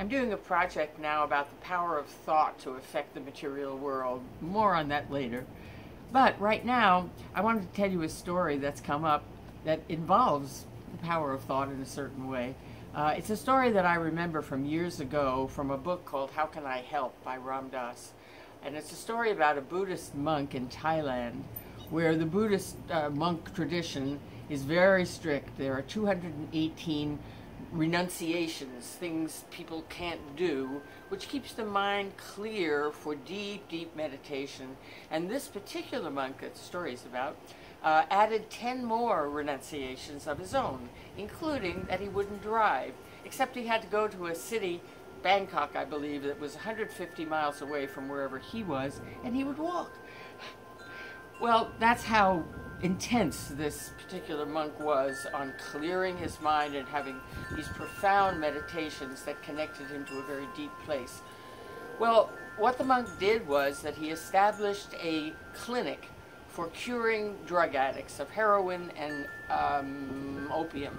I'm doing a project now about the power of thought to affect the material world. More on that later. But right now, I wanted to tell you a story that's come up that involves the power of thought in a certain way. It's a story that I remember from years ago from a book called How Can I Help by Ram Dass. And it's a story about a Buddhist monk in Thailand where the Buddhist monk tradition is very strict. There are 218 renunciations, things people can't do, which keeps the mind clear for deep, deep meditation. And this particular monk that the story is about added 10 more renunciations of his own, including that he wouldn't drive, except he had to go to a city, Bangkok, I believe, that was 150 miles away from wherever he was, and he would walk. Well, that's how intense this particular monk was on clearing his mind and having these profound meditations that connected him to a very deep place. Well, what the monk did was that he established a clinic for curing drug addicts of heroin and opium.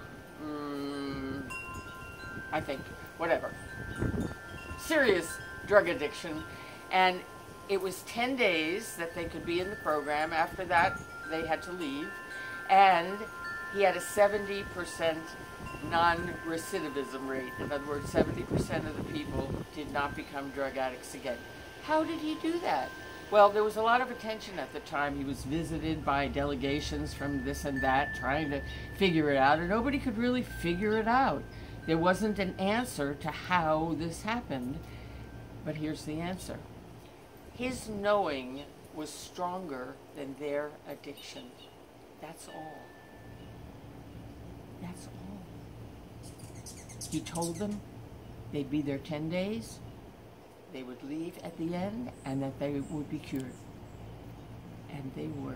I think, whatever. Serious drug addiction. And it was 10 days that they could be in the program. After that, they had to leave. And he had a 70% non-recidivism rate. In other words, 70% of the people did not become drug addicts again. How did he do that? Well, there was a lot of attention at the time. He was visited by delegations from this and that, trying to figure it out, and nobody could really figure it out. There wasn't an answer to how this happened, but here's the answer. His knowing was stronger than their addiction. That's all. That's all. He told them they'd be there 10 days, they would leave at the end, and that they would be cured. And they were.